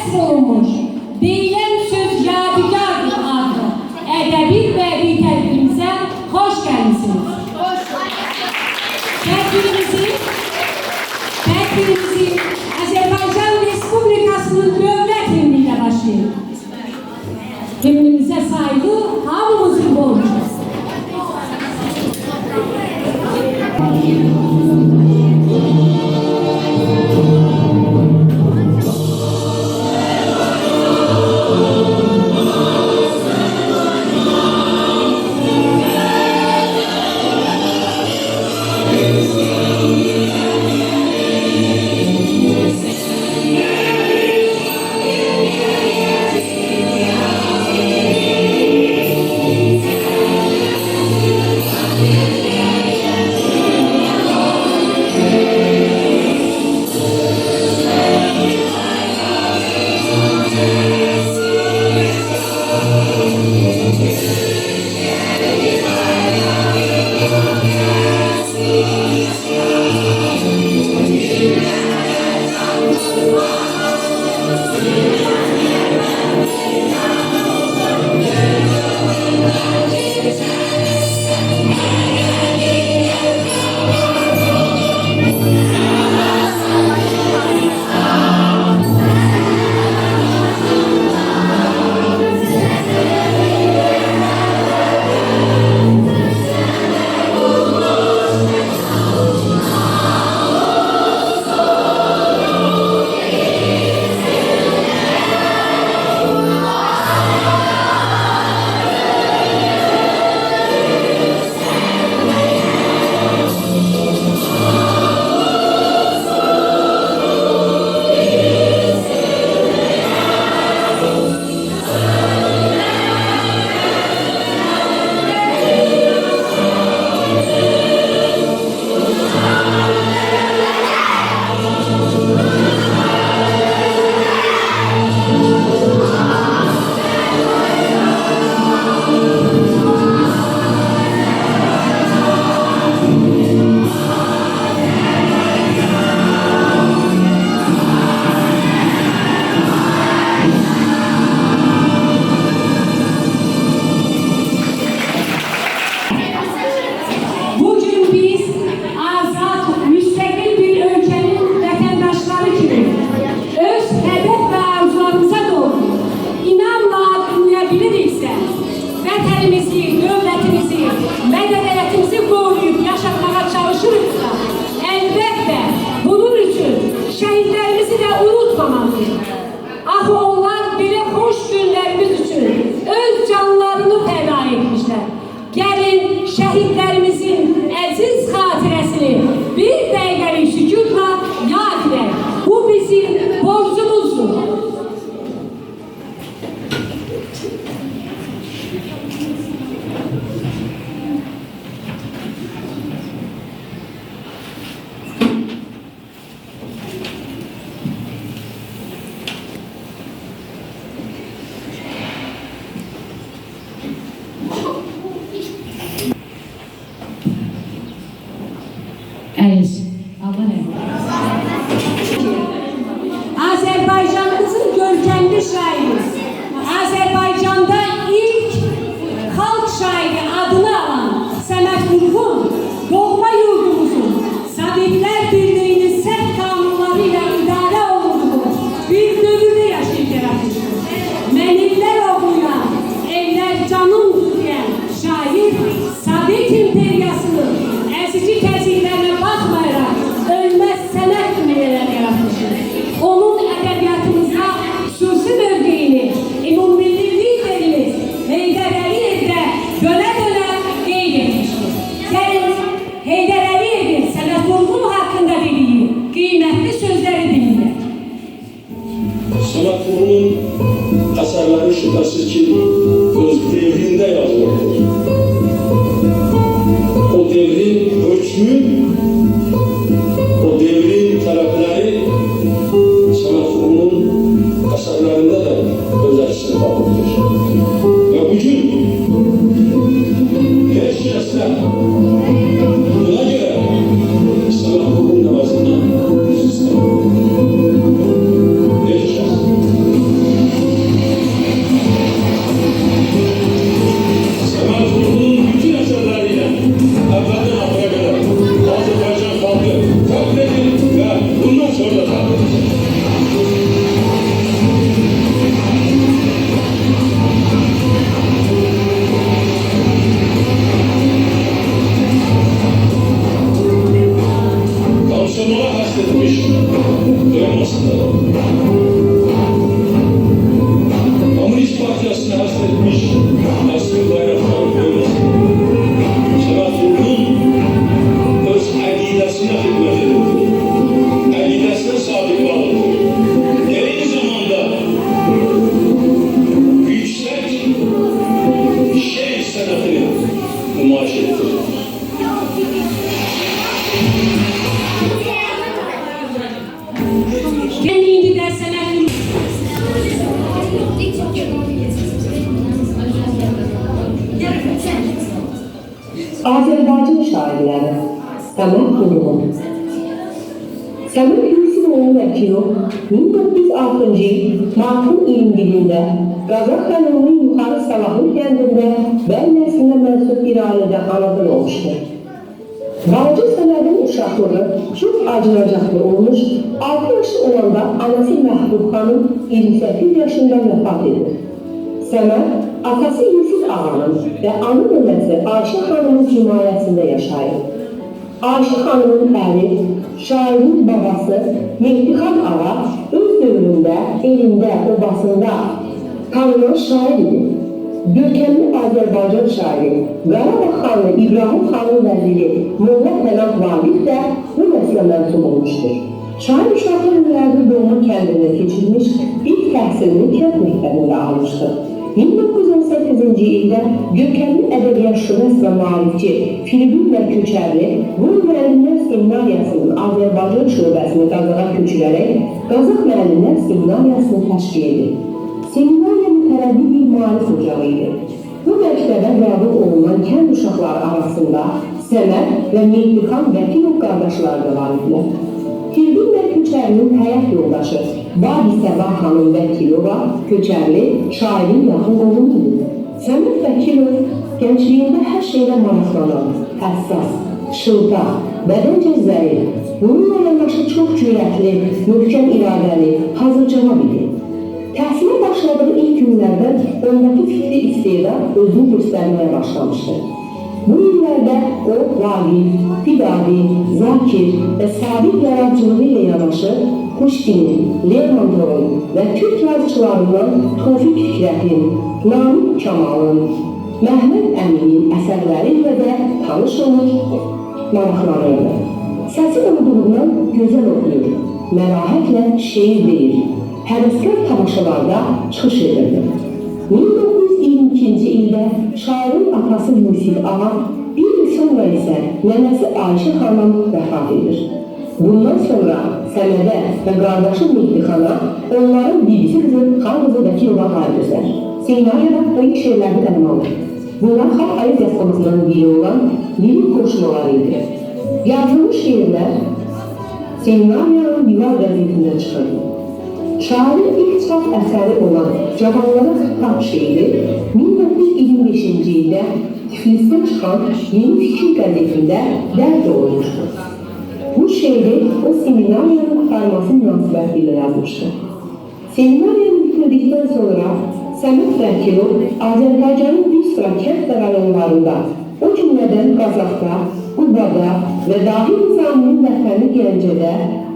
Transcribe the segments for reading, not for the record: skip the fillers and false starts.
nəsr olunmuş Deyilən Söz Yadigardır adlı ədəbi bədii tədbirimizə xoş gəlmisiniz. Tədbirimizi Azərbaycan Respublikasının dövlət himni ilə başlayırıq. Himnimizə sayılı hamımızın borcudur. Şəhidlərimizin əziz xatirəsini bir dəqiqəlik sükutla yad edək. Bu bizim borcumuzdur. Evet, Allah Azerbaycanımızın görkemli şairi, Azerbaycan'da ilk halk şairi adını alan Səməd Vurğun, doğma yurdumuzun Zabitlər Birliği'nin sert kanunlarıyla idare olunduğu bir dövrde yaşayıp yaratmıştır. Meniller okuyan, eller canım diyen şair, Sabit İmperyası'nın ezici tezihlerine bakmayarak ölmez senet cümleler yaratmıştır. Onun edebiyatımıza hususi mövqeyini ümummilli liderimiz Heydər Əliyev'de döne döne qeyd etmiştir. Gəlin Heydər Əliyev'in Səməd Vurğun hakkında dediği kıymetli sözleri dinleyək. Səməd Vurğun'un əsərləri şübhəsiz ki, öz devrində yazılır. O devrin hükmü, o devrin tələbləri Səməd Vurğun'un əsərlərində də öz əksini tapılır. Və bugün heç kəslə buna görə Səməd Vurğun əvəzindən heç kəs arasındadır. Komünist Partiyasına hasretmiş Aslı Bayraktar Bölüsü, Sedat Urgun öz əqidəsinə xidmət edirdi. Əqidəsinə sadiq qalırdı. Eyni zamanda yüksək şeir sənətini nümayiş etdirir. Kendini de sənətin Azərbaycan şairləri Səməd Vurğun Səməd Yusuf Vəkilov 1906-cı il martın 21-də Qazax rayonunun Yuxarı Salahlı kəndində Bəy nəslinə mənsub bir ailədə anadan olmuşdur. Balaca Səmədin uşaqlığı çox acınacaqlı olmuş, 6 yaşı olanda anası Məhdub xanım 28 yaşında vəfat edir. Səməd, atası Yusuf ağanın və ana nənəsi Ayşə xanımın himayəsində yaşayır. Ayşə xanımın əri, şairin babası Mehdixan ağa öz dövründə, elində, obasında tanınan şair idi. Görkəmli Azərbaycan şairi Qarabağ xanı İbrahim xanın vəziri Molla Pənah Vaqif də bu nəslə mənsub olmuşdur. Şair uşaqlı illərdə doğma kəndində keçirmiş, ilk təhsilini kənd məktəbində almışdır. 1918-ci ildə görkəmli ədəbiyyatşünas və maarifçi Filibinlə Köçərli Qul Müəllimlər Seminariyasının Azərbaycan şöbəsini Qazaxa köçürərək Qazax Müəllimlər Seminariyasını təşkil edir. Seminariya mütərəbbi bir maarif ocağı idi. Bu məktəbə qəbul olunan kənd uşaqları arasında Səməd və Mehdixan Vəkilov qardaşlar da var idilər. Filibinlə Köçərlinin həyat yoldaşı Badi Səbah xanım Vəkilova Köçərli şairin yaxın qohumudur. Səməd Vəkilov gəncliyində hər şeylə maraqlanan, həssas, şıltaq, bədəncə zəif, bununla yanaşı çox cürətli, möhkəm iradəli, hazırcavab idi. Təhsilə başladığı ilk günlərdən ondakı fikri istedad özünü göstərməyə başlamışdı. Bu illərdə o, Vaqif, Fidadi, Zakir və Sabit yaradıcılığı ilə yanaşı Pushkinin, Lermontovun və Türk yazıçılarından Tofiq Fikrətin, Namik Kamalın, Məhməd Əminin əsərləri ilə də tanış olur, maraqlanırdı. Səsi olduğundan gözəl oxuyur, mərahətlə şeir deyir, həvəskar tamaşalarda çıxış edirdi. 1922-ci ildə şairin atası Yusif ağa, bir il sonra isə nənəsi Ayşə xanım vəfat edir. Bundan sonra Səmədə və qardaşı Mehdixana onların bibisi qızı Xan qızı Vəkilova ayrılırlar. Seminariyada böyük şeirlərini qələm alır. Bunlar xalq poeziyasından biri olan lirik qoşmaları idi. Yazılmış şeirlər seminariyanın divar qəzetində çıxır. Şairin ilk çap əsəri olan Cavanlara Xitap şeiri 1925-ci ildə Tiflisdə çıxan Yeni Fikir qəzetində dərc olunmuşdur. Bu şeiri o seminariyanın qurtarması münasibəti ilə yazmışdır. Seminariyanı bitirdikdən sonra Səməd Vəkilov Azərbaycanın bir sıra kənd və rayonlarında, o cümlədən Qazaxda, Qubada və dahi nizaminin vətəni Gəncədə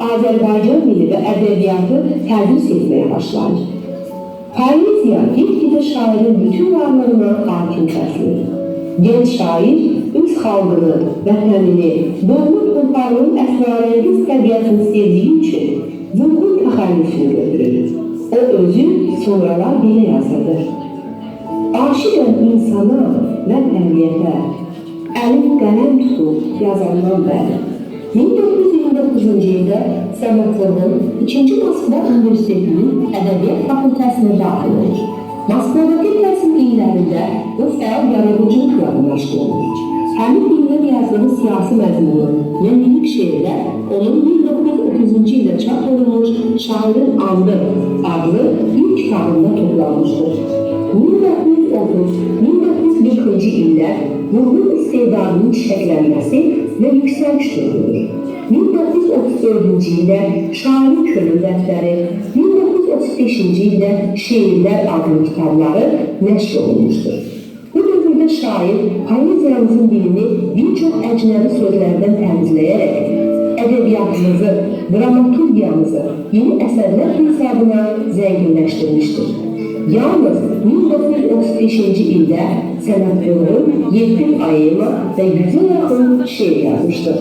Azərbaycan dili və ədəbiyyatı tədris etməyə başlayır. Poeziya get-gedə şairin bütün varlığına hakim kəsilir. Gənc şair öz xalqını, vətənini, doğma torpağının əsrarəngiz təbiətini sevdiyi üçün vurğun təxəllüsünü götürür. O özü sonralar belə yazırdır. Aşiqəm insana və təbiətə, əlim qələm tutub yazandan bəri. 1929-cu ildə Səməd Vurğun 2-ci Moskva Universitetinin Ədəbiyyat Fakültəsinə daxil olur. Moskvadakı təhsil illərində o fəal yaradıcılıqla məşğul olur. Həmin illər yazdığı siyasi məzmunu və minik şeirlər onun 1930-cu ildə çap olunmuş Şairin Andı adlı ilk kitabında toplanmışdır. 1930-1940-cı ildə Vurğun istedadının çiçəklənməsi və yüksəliş dövrüdür. 1934-cü ildə Şairin Könül dəftəri, 1935-ci ildə Şeirlər adlı kitabları nəşr olunmuşdur. Bu dövrdə şair poeziyamızın dilini bir çox əcnəbi sözlərdən təmizləyərək ədəbiyyatımızı, dramaturgiyamızı yeni əsərlər hesabına zənginləşdirmişdir. Yalnız 1935-ci ildə Sənət Qulğun 7 poema və 100-ə yaxın şeir yazmışdır.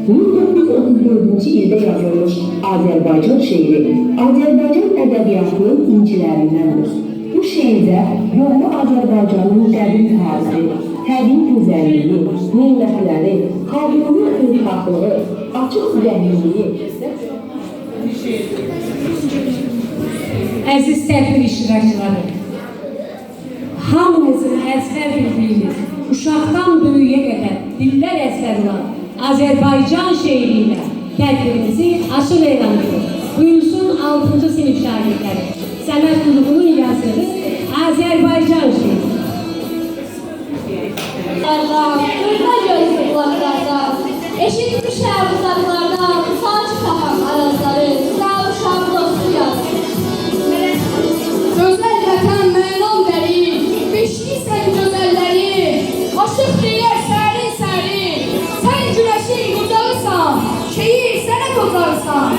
1934-cü ildə yazılmış Azərbaycan şeiri Azərbaycan ədəbiyyatının incilərindəndir. Bu şeirdə yollu Azərbaycanın qədim tarixi, təbii gözəlliyi, nimətləri, xalqının xeyirxahlığı, açıq ürəkliliyi Əziz tədbir iştirakçıları, hamınızın əzbər bildiyiniz, uşaqdan böyüyə qədər dillər əzbər olan Azərbaycan şeiri ilə tədbirimizi açıq elan edir. Buyursun 6-cı sinif şagirdləri, Sənət Qulğunun yazdığı Azərbaycan şeiri. Durma gözlü kulaklardan, eşitmişəm uzaklardan, saç kapan arazları, sıravuşam dostu yazır. Gözəl vətən mənan dəri, beşliysən gözəlləri, aşıq deyər sərin, sən güləşin qucağısan, şehir sənət ocarsan.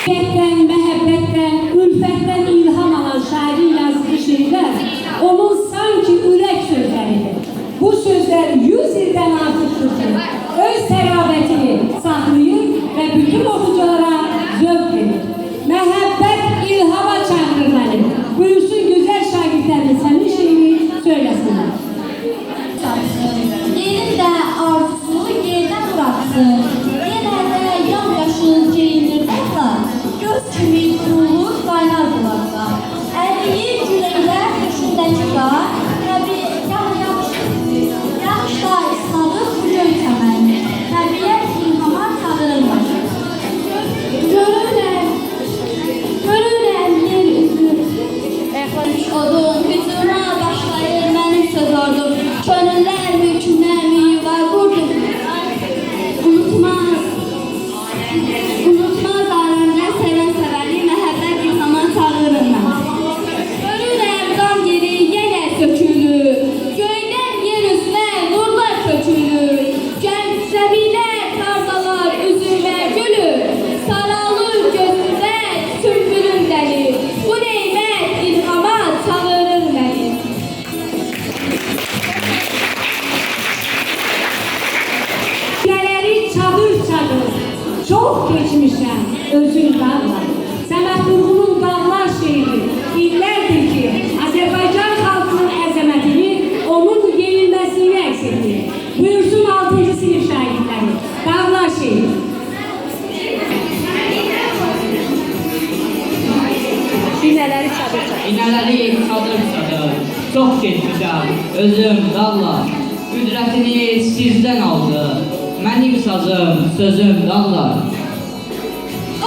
Şəhvətdən, məhəbbətdən, ülfətdən ilham alan şairin yazdığı şeirlər onun sanki ürək sözləridir. Bu sözlər 100 ildən artıqdır ki, öz tərabətini saxlayır və bütün oxuculara zövq verir. Məhəbbət ilhama çağırır məni. Buyursun gözəl şagirdlərin sənin şeirini söyləsinlər. Yerin də arzusu yerdən bıraksın. Yenə də yamyaşıl geyinir dağlar. Göz kimi kurulur qaynar bulaqlar. Əriyir güləklər düşündəki qar. Yağışlar ıslanır bu göy təməni. Təbiət ilhama çağırır başı. Görürəm yer üzü. Odun, hücuma başlayır mənim söz ordum. Könüllər mülkündən bir yuva qurdum. Unutmaz aləmlər sevən sevəli məhəbbət ilhama çağırırım mən. Görürəm qan yeri yenə sökülür. Göydən yer üstünə nurlar tökülür. Gəncəbilər, tarlalar üzümə gülür. Saralır gözümdə sülbülün dəli. Bu neymət ilhama çağırır məni. Gələri çadır, çox geçmişəm özün dağlar. Səməd Vurğunun Dağlar şeiri illərdir ki, Azərbaycan xalqının əzəmətini, onun yenilməsini əks etdirir. Buyursun 6-cı sinif şagirdləri, Dağlar şeiri. İnələri çadır, çox keçmişəm, özüm dağlar. Qüdrətini sizdən aldı, mənim sazım, sözüm dağlar.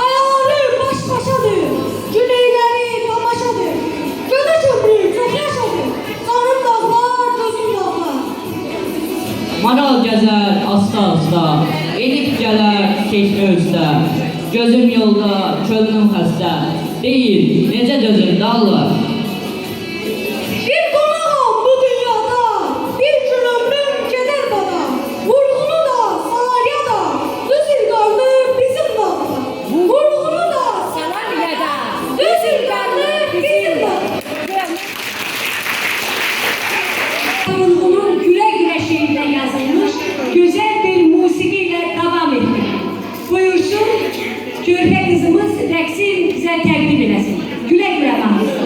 Ayaları baş başadır, güneyleri tamaşadır. Göze köprü çok yaşadır, canım dağlar, gözüm dağlar. Maral gəzər asta-asta, edib gələr çeşmə üstə. Gözüm yolda, könlüm xəstə, deyil, necə dözüm dağlar. Bir konağım bu dünyada, bir gün ömrüm keder bana. Vurğunu da, Salarya da, düz ilgarlı bizim dağlar. Vurğunu da, Salarya da, düz ilgarlı bizim dağlar. Vurğunun gülə-gülə şeirində yazılmış gözəl bir musiqi ilə davam etdik. Buyursun, körpə qızımız rəqsi bizə təqdim eləsin. Gülə-gülə baxın.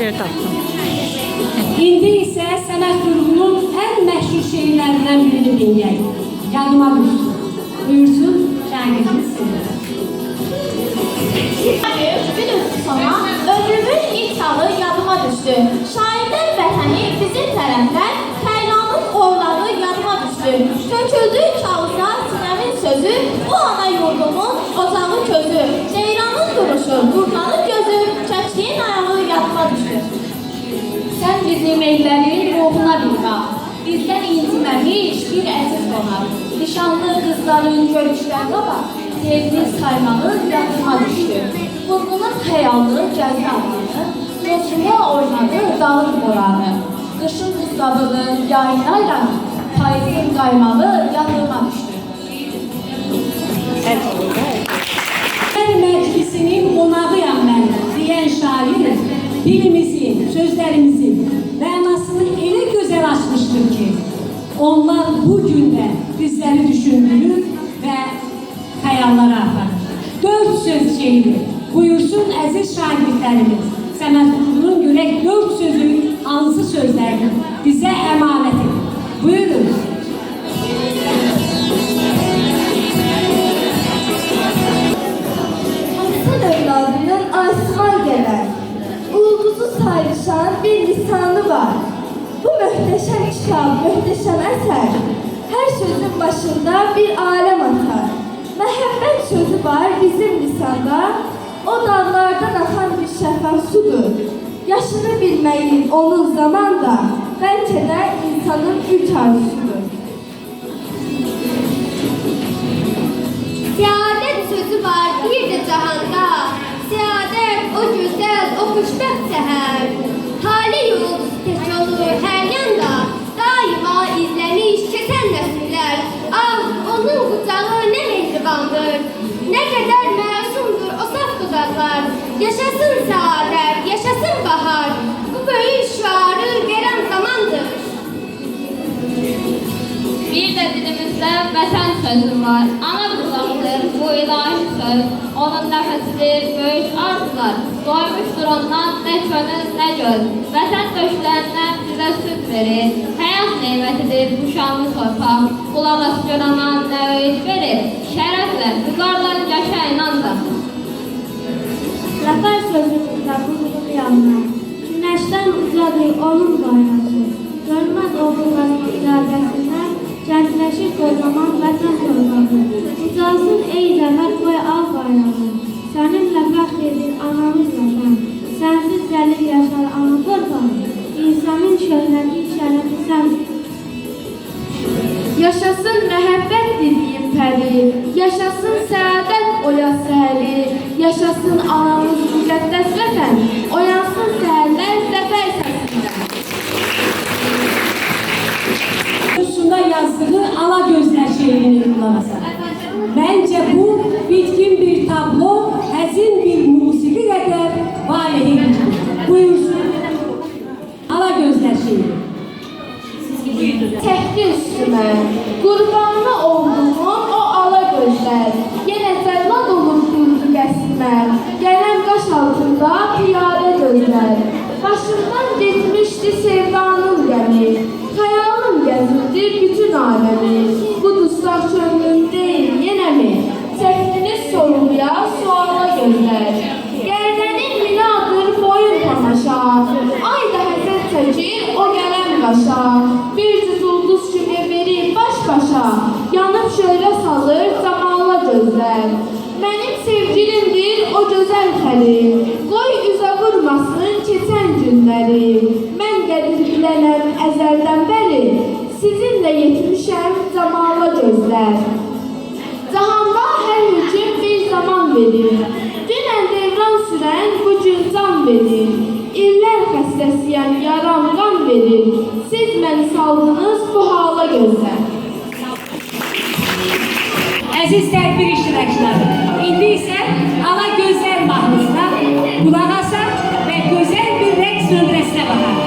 yer tapdım. İndi isə Səməd Vurğunun ən məşhur şeirlərindən birini dinləyək. Yadıma düşsün. Buyursun, şagirdimiz sizə. Bilirsiniz sonra ömrümün ilk alı yadıma düştü. Şairden vətəni bizim tərəfdən Xəylanın orları yadıma düştü. Töküldü kağıza sinəmin sözü, bu ana yurdumun ocağı közü. Ceyranın duruşu, Burnanın gözü, çəkdiyin ayağı yadıma düştü. Sən bizim ellərin ruhuna bir bax, bizdən inciməmiş bir əziz qonaq. Nişanlı qızların görüşlərə bax, sevdiğiniz saymağı yadıma düştü. Burnunun xəyallı gəzdi alanı, Rosuma oynadı dağın boranı. Qışın buzladığı yayınlarla payızın qaymağı yadıma düştü. Mən məclisinin qonağıyam mən, deyən şair, dilimizin, sözlərimizin mənasını elə gözəl açmışdır ki, onlar bugün də bizləri düşündürür və xəyallara aparır. 4 söz şeiri, buyursun əziz şagirdlərimiz, Səməd Vurğunun görək 4 sözü hansı sözlərdir bizə əmanət edir. Buyurun. Hasan evladının asman gələr, ulduzu sayrışan bir lisanı var. Bu möhtəşəm kitab, möhtəşəm əsər, hər sözün başında bir aləm atar. Məhəbbət sözü var bizim lisanda, o dağlardan axan bir şəffaf sudur. Yaşını bilməyin onun zamanda, bəlkə də insanın üç arzusudur. Səadət sözü var bir də cahanda, səadət o gözəl, o xoşbəxt səhər. Tale yolcusu tək olur hər yanda, daima izləmiş keçən nəsillər. Ah, onun qucağı nə mehribandır, nə qədər məsumdur o saf dodaqlar. Yaşasın səadət, yaşasın bahar, bu böyük şüarı verən zamandır. Bir də dilimizdə vətən sözü var, ana qulaqdır bu ilahi söz. Onun nəfəsidir böyük arzular, doymuşdur ondan nə könül, nə göz. Vətən döşlərindən bizə süd verir, həyat neymətidir bu şanlı torpaq. Qulaq as gör anan nə öğüt verir, şərəflə, vüqarla yaşa inanla. Zafer sözümüzdə bulunur yanına, günəşdən ucadır onun qaynası. Görməz oğulların iradəsindən, cəndləşir qocaman vətən torpağı. Ucalsın ey zəfər qoy al bayrağı, səninlə fəxr edir anamız vətən. Sənsiz zəlil yaşar ana torpağı, insanın şöhrəti, şərəfi səndir. Yaşasın məhəbbət dediyim pəri, yaşasın səadət oyas səhəri, yaşasın anamız müqəddəs vətən, oyansın səhərlər zəfər səsində. Üstünde yazdığı Ala Gözler şeirini kullanırsa. Bence bu bitkin bir tablo, həzin bir musiki qədər valihi gücü. Buyursun. Ala Gözler şeiri. Çəkdi üstümə, qurbanı olduğum o ala gözlər, yenə cəllad olur qurdu qəsmə, gələn qaş altında piyadə gözlər. Başımdan getmişdi sevdanın qəmi, xəyalım gəzirdi bütün aləmi. Bu dustaq könlüm deyil, yenə mi? Çəkdiniz sorğuya, suala gözlər. Gərdənin minadır boyun tamaşa, ay da həsəd çəkir o gələn qaşa. Bir cüz ulduz kimi verir baş-başa, yanıb şöyle salır zamanla gözlər. Mənim sevgilimdir o gözəl xəli, qoy üzə vurmasın keçən günləri. Mən qədir bilənəm əzəldən bəri, sizinlə yetmişəm zamanla gözlər. Cahanda hər hücum bir zaman verir, dünən devran sürən bu gün can verir. İllər xəstəsiyəm, yaram qan verir, siz məni saldınız bu hala gözlər. Əziz tədbir iştirakçıları, indi isə Ala Gözler mahnısına qulaq asaq və gözəl bir rəqs nömrəsinə baxaq.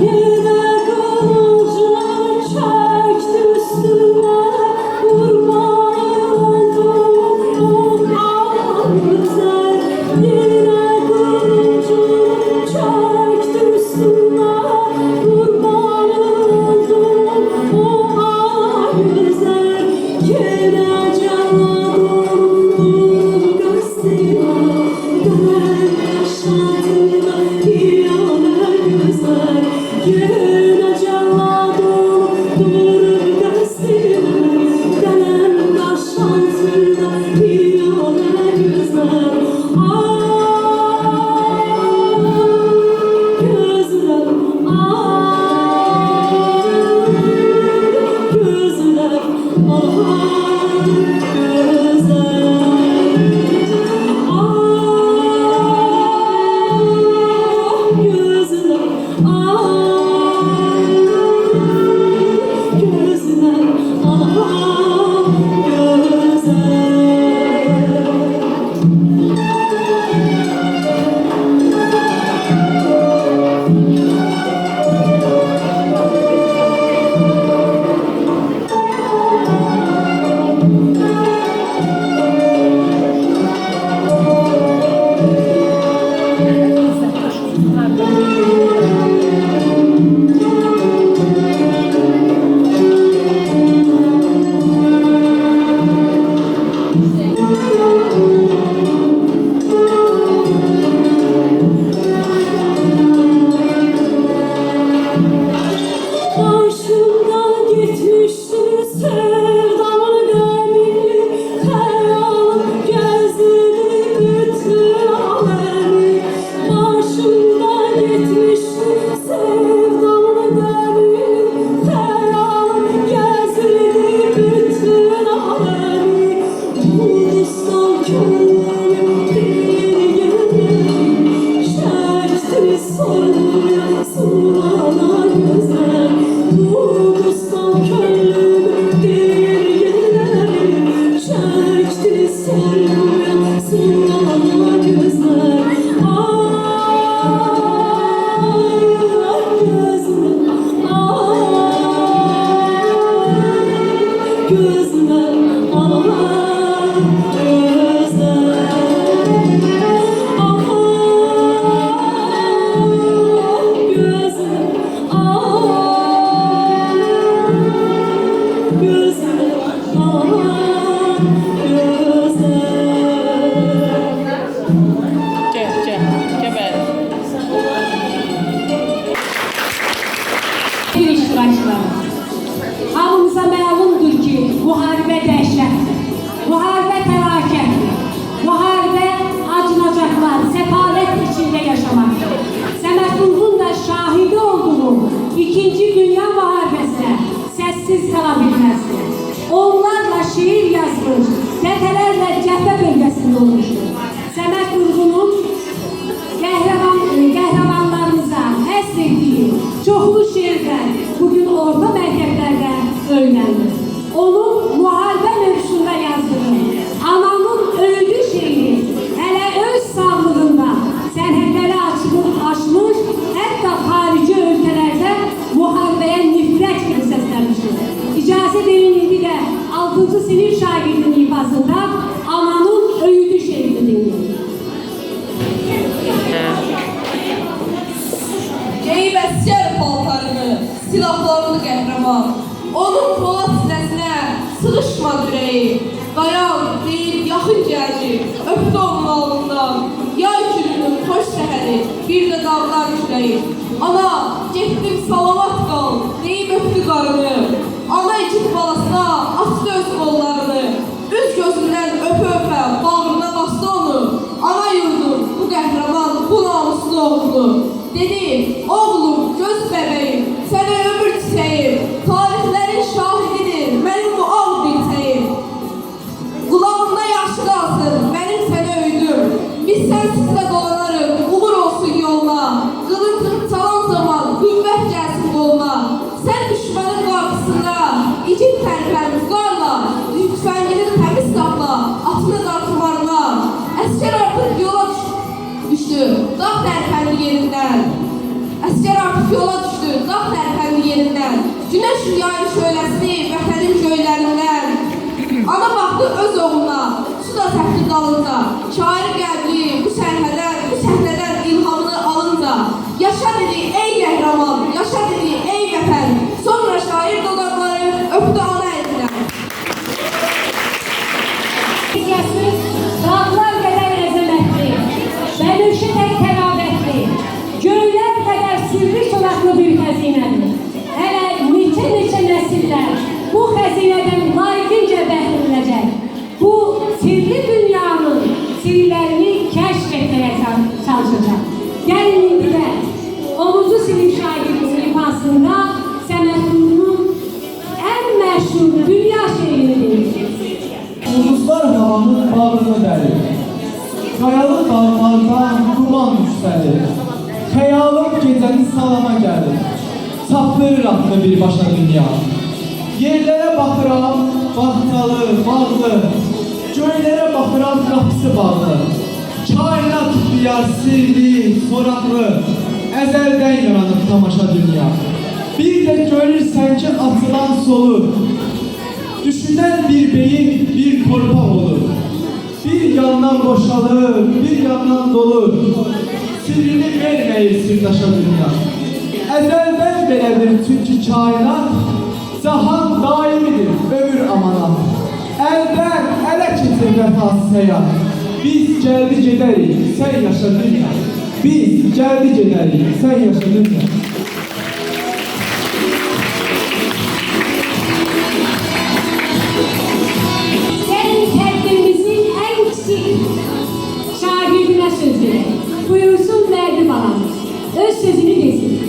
Yine kılıcı çek gəldi, öpdü onun alnından. Yay gününün xoş səhəri, bir də dağlar küləyi. Ana, getdim salavat qal, deyib öpdü qarını. Ana ikid balasına açdı öz qollarını. Üz gözündən öpə-öpə, bağrına bastı onu. Ana yurdum, bu qəhrəman, bu namuslu oğlu. Dedi, oğlum, göz bəbəyim, sənə ömür çiçəyim. Tarixlərin şahididir, mənim bu ağ bilsəyim. Qulağımda yaxşı qalsın, mənim sənə öydüm. Biz sənsizlə dolanarıq, uğur olsun yoluna. Qılıncım çalan zaman qüvvət gəlsin qoluna. Sən düşmənin qarşısında, icid tərpəniz qarla. Tüfəngini təmiz qapla, atını dartımarına. Əskər artıq yola düşdü, dağ tərpəndi yerindən. Əskər artıq yola düşdü, dağ tərpəndi yerindən. Günəş yayı şöləsini vətənin göylərindən. Ana baxdı öz oğluna, su da səpdi dalınca. Şair gəldi bu səhnədən ilhamını alınca. Yaşa dedi ey qəhrəman, yaşa dedi ey vətən. Sonra şair dodaqları öpdü ana elindən. Dağlar qədər əzəmətli, bənövşə tək tərabətli, göylər qədər sirri çolaqlı bir xəzinədir. Hələ neçə nəsillər bu xəzinədən layiqincə bəhrələnəcək. Bu sirli dünyanın sirlərini kəşf etməyə çalışacaq. Gəlin indi də Omuzu sinif şairinin ifasında Səməd Vurğunun ən məşhur dünya şeirini dinləyəcək. Ulduzlar havanın bağrını dəlir. Qayalı dağlardan duman yüksəlir. Xəyalım gecəni salama gəlir. Çapırır atlı birbaşa dünya. Yerlərə baxıram, bağçalı, bağlı. Göylərə baxıram, qapısı bağlı. Kainat diyar sirli, soraqlı. Əzəldən yaranıb tamaşa dünya. Bir də görürsən ki, atılan solur. Düşünən bir beyin, bir torpaq olur. Bir yandan boşalır, bir yandan dolur. Sirrini verməyir sirdaşa dünya. Əzəldən belədir çünki kainat, cahan daimidir, ömür amanat. Əldən ələ keçir vəfasız həyat. Biz gəldi gedərik, sən yaşa dünya. Biz gəldi gedərik, sən yaşa dünya. Şagirdine söz verir. Buyursun verdi balamız. Öz sözünü desin.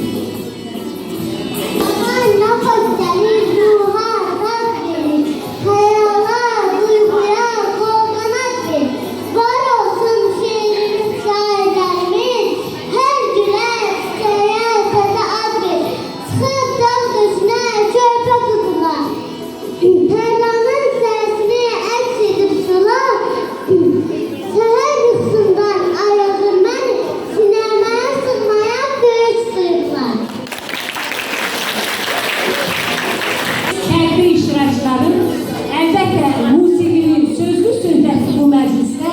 Aman nafas senin ruha tat verir. Hayala, duyguya kol kanat verir. Var olsun şehrimiz, şairlerimiz. Her güne çiçeğe tadı ad verir. Çıkıp dağ dışına çöpe tutular. Tarlanın sesini aks edip sular. Seher yuxusundan ayıldım mən, sinəməyə sığmayan böyük sıyıqlar. Tədbir iştirakçıları, əlbəttə musiqili, sözlü söhbətli bu məclisdə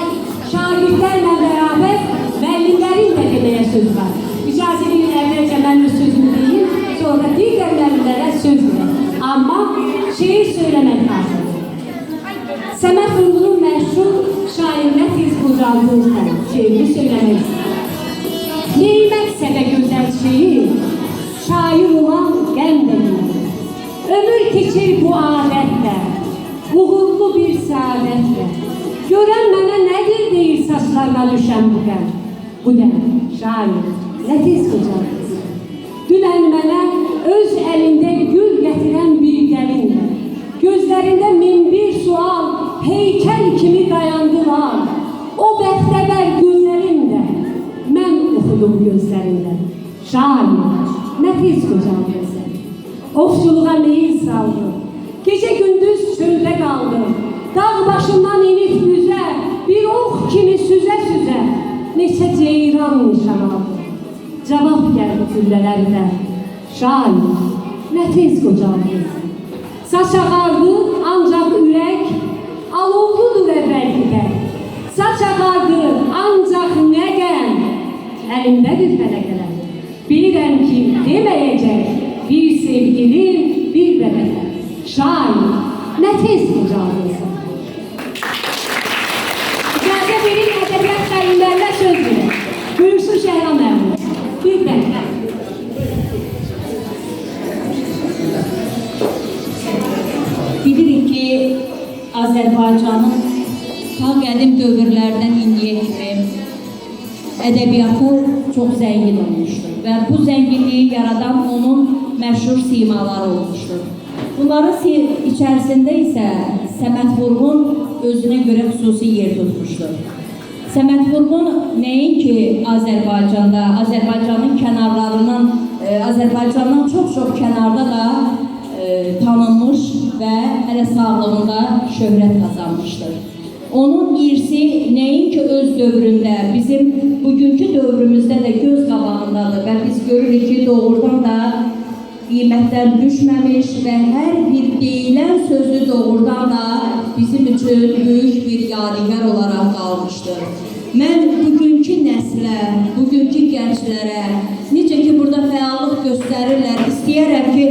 şagirdlərlə bərabər müəllimlərin də deməyə söz var. İcazə edin, əvvəlcə mən öz sözümü deyim, sonra digər müəllimlərə söz verir. Amma şeir söyləmək lazımdır. Səməd Vurğunun məşhur şairlə tez qocaldığınızdan şeirini söyləmək istəyir. Ney məqsədə gözəl şeir, şair olan qəm də bilir. Ömür keçir bu adətlə, uğurlu bir saadətlə. Görən mənə nədir deyir saçlarına düşən bu qəm. Bu dəm, şair, nə tez qocaldınız. Dünən mənə öz əlində gül gətirən bir gəlinlə. Gözlərində min bir sual, heykəl kimi dayandılar. O bəxtəbər gözlərində, mən oxudum gözlərində. Şair, nə tez qocaldın sən. Ofçuluğa meyil saldı. Gecə gündüz çöldə qaldı. Dağ başından inib üzə, bir ox kimi süzə-süzə. Neçə ceyran nişan aldı. Cavab gəldi güllələrdə. Şair, nə tez qocaldın sən. Saç ağardı ancaq ürək, alovludur əvvəlkidə. Saç ağardı ancaq nə qəm, əlimdədir fələkələr. Bilirəm ki, deməyəcək bir sevgilim, bir bəbətər. Şair, nə tez qocaldın sən. söz verin. Buyursun Şehram Məmur. Bir dakika. Bilirik ki, Azərbaycanın ta qədim dövrlərdən indiyə kimi ədəbiyyatı çox zəngin olmuşdur və bu zənginliyi yaradan onun məşhur simaları olmuşdur. Bunların içərisində isə Səməd Vurğun özünə görə xüsusi yer tutmuşdur. Səməd Vurğun nəinki Azərbaycanda, Azərbaycanın kənarlarından, Azərbaycandan çox kənarda da tanınmış və hələ sağlığında şöhrət qazanmışdır. Onun irsi nəinki öz dövründə, bizim bugünkü dövrümüzdə də göz qabağındadır və biz görürük ki, doğrudan da qiymətdən düşməmiş və hər bir deyilən sözü doğrudan da bizim üçün böyük bir yadigar olaraq qalmışdır. Mən bugünkü nəslə, bugünkü gənclərə, necə ki burada fəallıq göstərirlər, istəyərəm ki,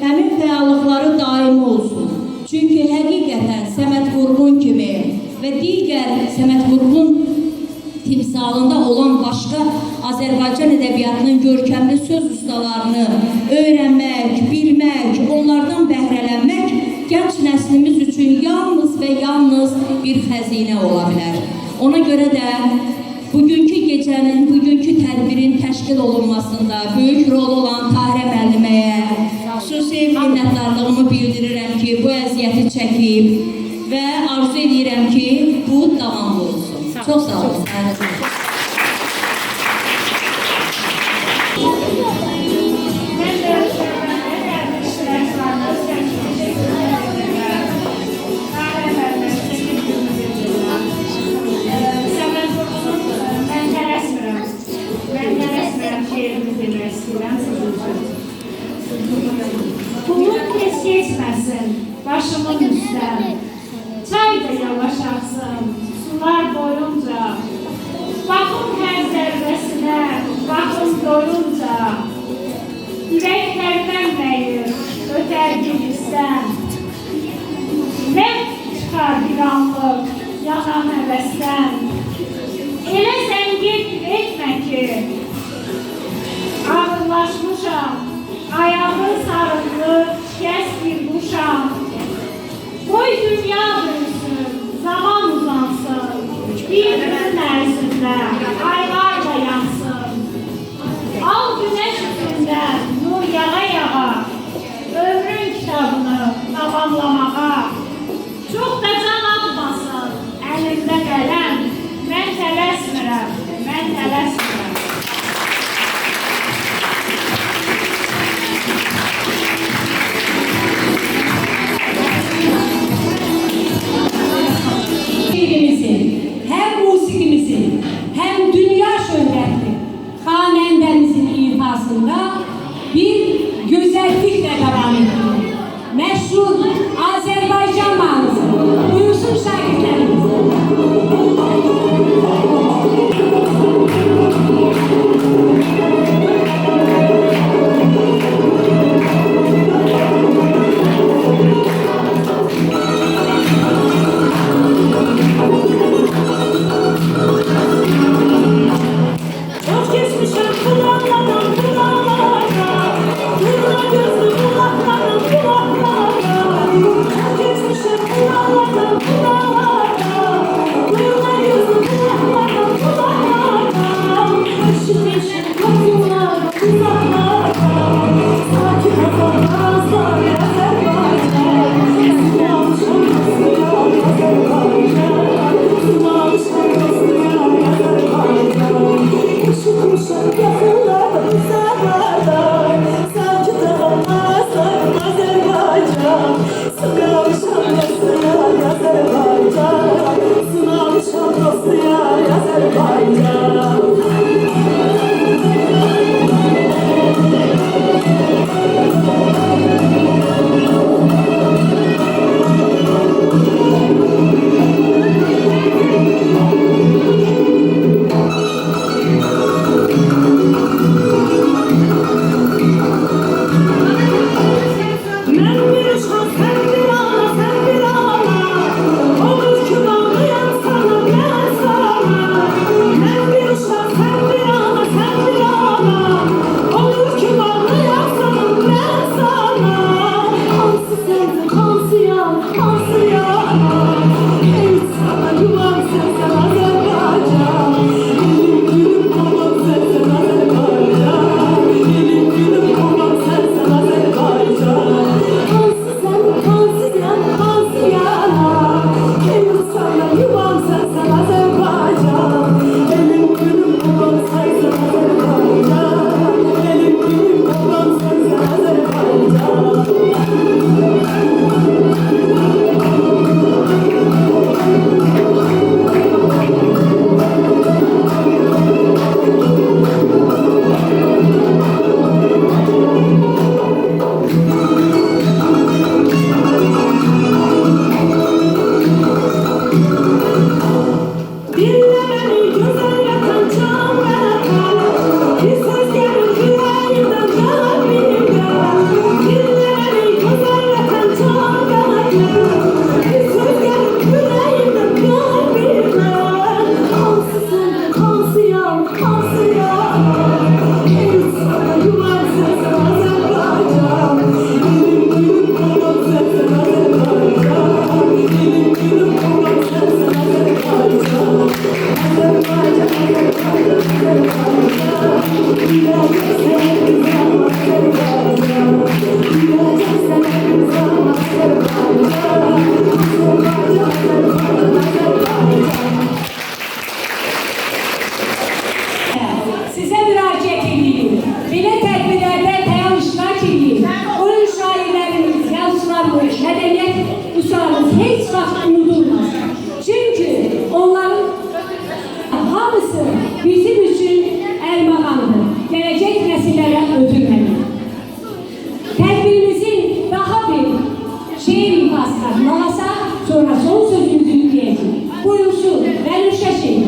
həmin fəallıqları daimi olsun. Çünki həqiqətən Səməd Vurğun kimi və digər Səməd Vurğun timsalında olan başqa Azərbaycan ədəbiyyatının görkəmli söz ustalarını öyrənmək, bilmək, onlardan bəhrələnmək gənc nəslimiz üçün yalnız və yalnız bir xəzinə ola bilər. Ona görə də bugünkü gecənin, bugünkü tədbirin təşkil olunmasında böyük rol olan Tahirə müəlliməyə xüsusi minnətdarlığımı bildirirəm ki, bu əziyyəti çəkib və arzu edirəm ki, bu davamlı olsun. Çox sağ olun. Pulun tez geçməsin başımın üstdən, çay da yavaş axsın sular boyunca, baxın hər zərbəsinə, baxın doyunca, ürəklərdən məyir, ötər gülüstən, neft çıxar bir anlıq, yanan həvəsdən, elə zəngin etmə ki, ağırlaşmışam, ayağı sarılır, şikəst bir quşam. Qoy dünya dönsün, zaman uzansın, bir gün ərzində aylar da yansın. Al günəş üstündən nur yağa, ömrün kitabını tamamlamağa. Çox da can atmasın, əlimdə qələm, mən tələsmirəm, mən tələsmirəm. Hem musikimizin hem dünya şöhretli xanəndəmizin ifasında bir güzellikle devam ediyor. Meşhur Azerbaycan mahnısı. Buyursun şagirdlerimiz. Çok geçmişim kulağlardan kulağlar. Size müracaat edeyim. Belə tədbirlərdə təyan iştirak edeyim. Oyun şairlərimiz, yazıçılarımız, mədəniyyət uslarımız heç vaxt unudulmaz. Çünki onların hamısı bizim üçün ərmağandır. Gələcək nəsillərə ötürməlidir. Tədbirimizin daha bir şeir ifasına qulaq sonra son sözümüzü deyəcəyik. Buyursun, Vəlüşə şeir.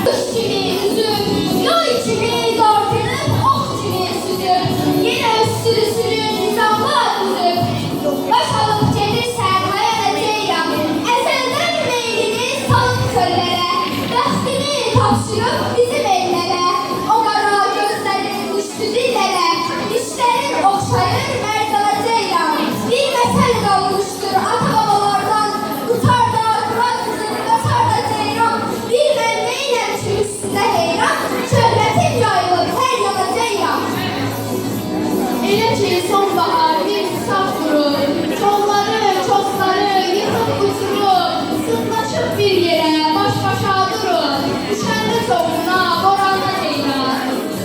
Kuş kimi üzüm, yol içimi dörtünüp, ok kimi süzüp, yine sürüsünü nizamlar üzüp, baş alıp gelirsen hayal edeceğim, ezelden meylini salıp köllere, bəxtini tapşırıp bizim ellere, o qara gözlerin düştü dillere, dişlerin okşayır mərd alacağım, bir mesel kalmıştır ata babalardan, tutar da Kur'an kızını katar da ceyran, bir ben neylem çünkü size heyran, şöhretin yayılır her yana ceyran. Elə ki sonbahar bir saf durur, kolları, çosları yıkıp uçurur, sıklaşıp bir yere baş başa durur, düşende çoğuna borana ceyran.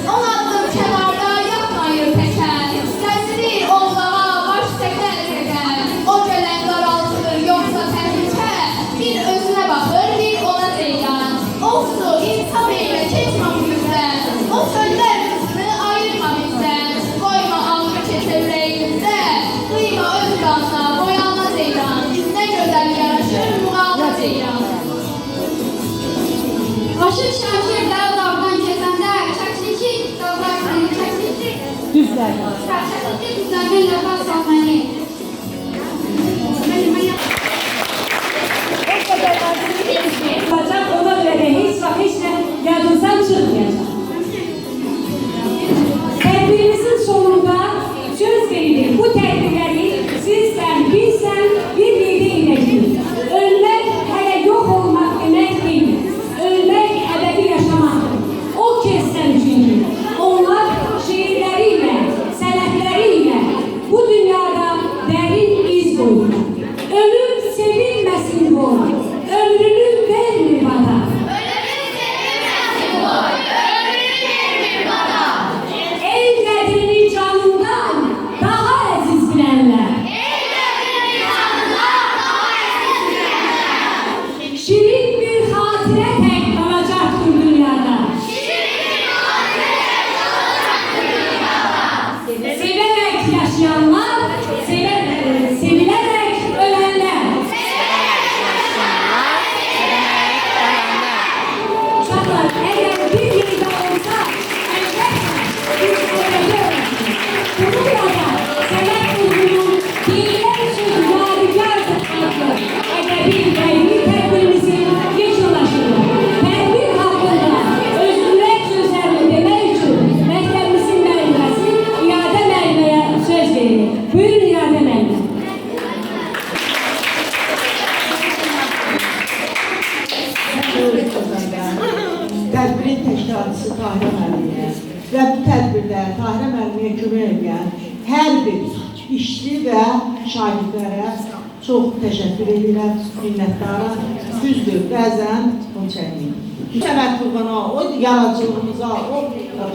10 adım kenarda yapmayır peker, gəzirir oğlağa baş teker teker, o gelen qaraltıdır yoksa təhlükə, bir özüne bakır bir ona ceyran. Olsu insaf eyle keçmə bizden, o sözler kızını ayırma bizden, koyma algı çetirleyimizde, kıyma öz kanına boyanma ceyran, ne güzel yaraşır muğalma ceyran. Aşık şarkıda dağdan kesende, çəkçiki dağdan çəkçiki, Düzler. çəkçiki güzelden lafaz salmayı. Olacak, ona göre de hiç vakit hiç ne yadınızdan çıkmayacak. Tedbirimizin sonunda söz verilir. Bu tedbirleri sizden, bizden birlikte ineceğiz. Ölmek hele yok olmak demek değil. Ölmek ebedi yaşamaktır. O kesten çünkü. Onlar şiirleriyle, senetleriyle bu dünyada derin iz koydular. Ölüm sevilmesin bu. Ömrünü verme bana. El kadrini canından daha aziz bilenler. Şirin bir hatire tek kalacaktır dünyada. Severek yaşayanlar, sevilerek ölenler. Uşaklar, eğer bir yılda olsa elbette biz öleceğiz. Bununla da Sedat Uzun'un diller için yadigardır adlı edebi gayri tedbirimizin geç ulaşılır. Tedbir hakkında özgürlük sözlerini demek için mektebimizin müellifesi İade Müellime'ye söz verilir. Buyurun İade Müellime. Tədbirin təşkilatçısı Tahirə müəllimə və bu tədbirdə Tahirə müəlliməyə kömək edən hər bir işçi və şagirdlərə çox təşəkkür edirəm, minnətdaram. Düzdür, bəzən onu çəkməyim. Səməd Qurban'a, o yaradıcılığımıza, o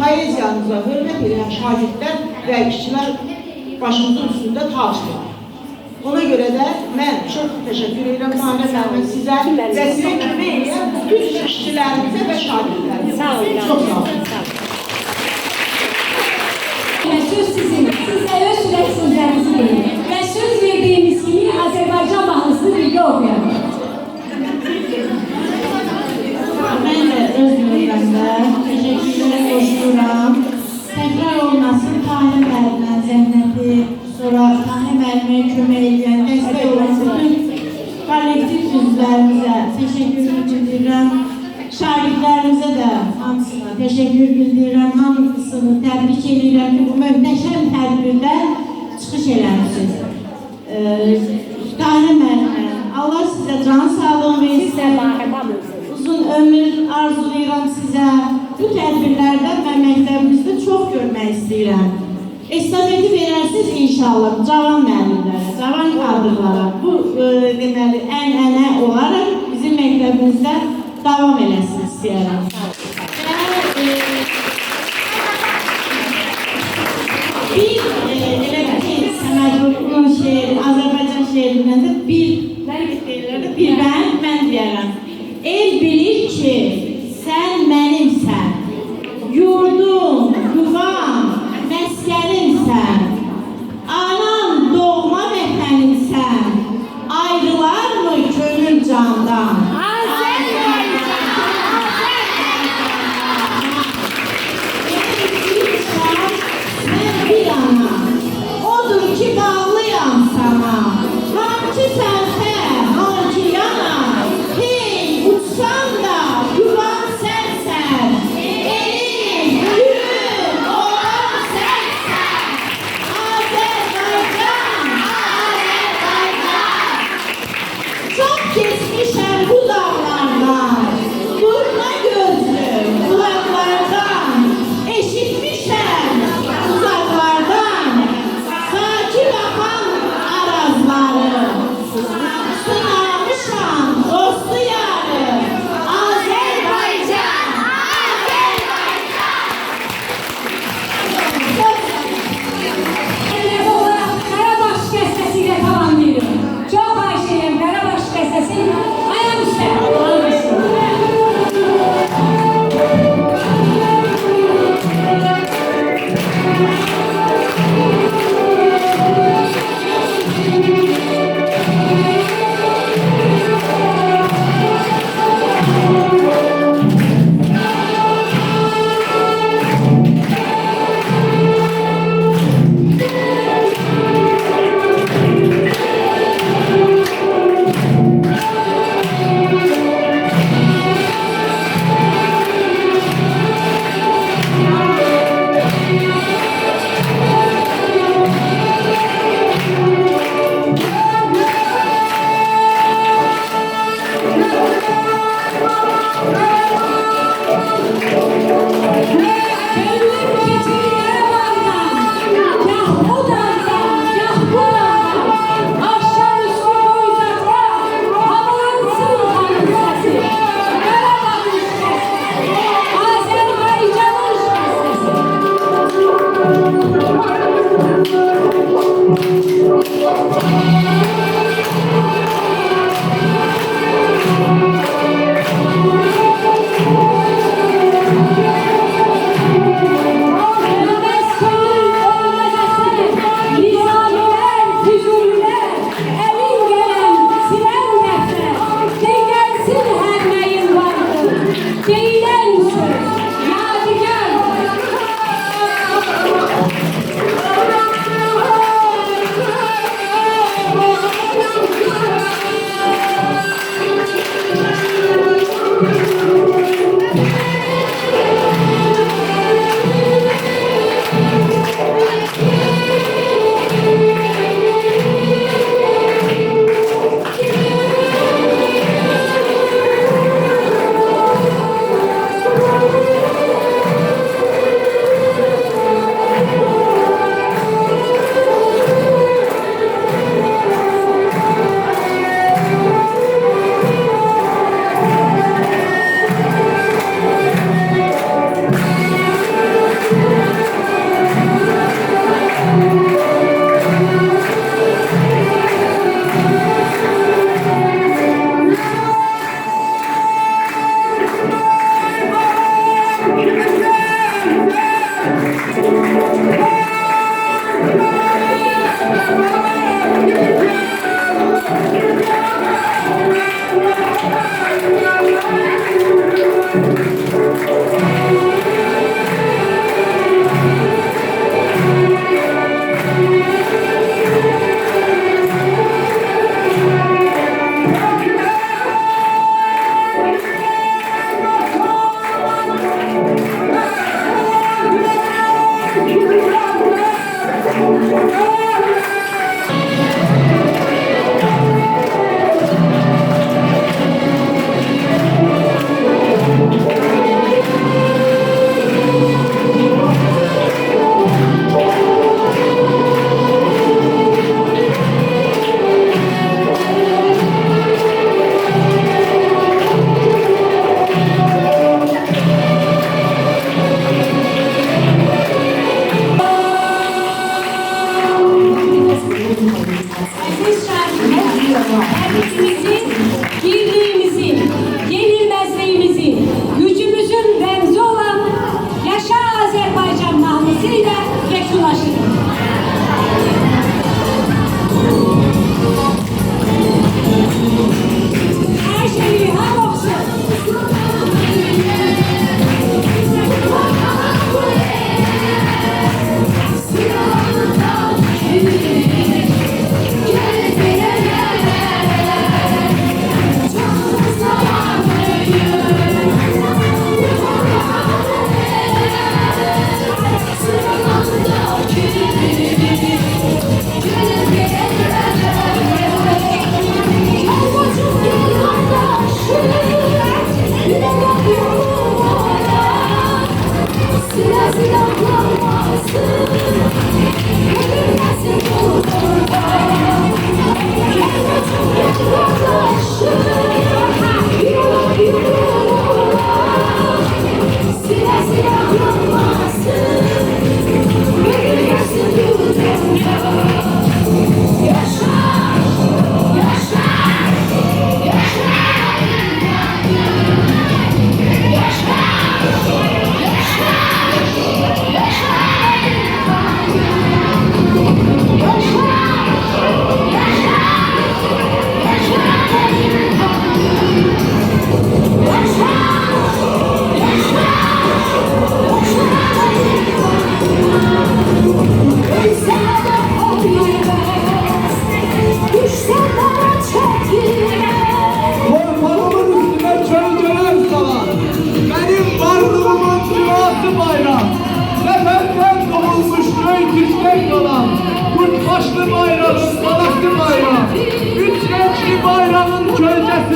poeziyanıza hörmət edən şagirdlər və işçilər başımızın üstündə tacdır. Ona göre de ben çok teşekkür ederim Tahirə müəllimə sizə və sizə kömək edən bütün işçilərimizə və şagirdlərimizə. Sağ olun. Çok sağ olun. Söz sizin. Siz de öz süreç sözlerinizi verin. Ve söz verdiğimiz gibi Azerbaycan mahnısını birlikte okuyalım. Ben de öz növbəmdə təşəkkürlərə qoşuluram. Təkrar olmasın Tahirə müəllimə zəhməti, sonra Tahirə müəllimə kömək edən, dəstək olan bütün kollektiv üzvlərimizə təşəkkür bildirirəm. Şagirdlərimizə də hamısına təşəkkür bildirirəm. Hamısını təbrik edirəm ki, bu möhtəşəm tədbirdən çıxış eləmiş. Tahirə müəllimə, Allah sizə can sağlığını versin. Siz də bağışlamışsınız. Uzun ömür arzulayıram sizə. Bu tədbirlərdə mən məktəbimizdə çox görmək istəyirəm. Estafeti verərsiniz inşallah cavan müəllimlərə, cavan kadrlara. Bu deməli ənənə olaraq bizim məktəbimizdə davam eləsin istəyirəm. Bir elə ki, Səməd Vurğunun şeiri, Azərbaycan şeirindən də bir mən deyərəm. El bilir ki, sən mənimsən, yurdum, yuvam, məskənimsən, anam, doğma vətənimsən, ayrılar mı könül candan? Mən bir ana, odur ki bağlıyam sana, hançı sənsə, hançı yana, hey uçsam da yuvan sənsən, elim, gülüm, oğlan sənsən, Azərbaycan, Azərbaycan. Çok geçmişəm bu dağlardan, durma gözlüm kulaklardan, eşitmişəm uzaklardan, sakit akan arazları, sınamışam dostu yarı, Azerbaycan, Ellerde olarak Karabaş Kestesi'yle tamamlıyorum. Çok aşığım Karabaş Kestesi. Ayağım üstte. Ayağım üstte.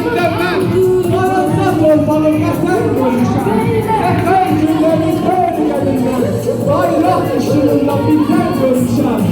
şəhidimdən mən Qaransa torpağı vətən qoymuşam. Vətən günləri böyük gəlindən bayraq ışığında bitən görmüşəm.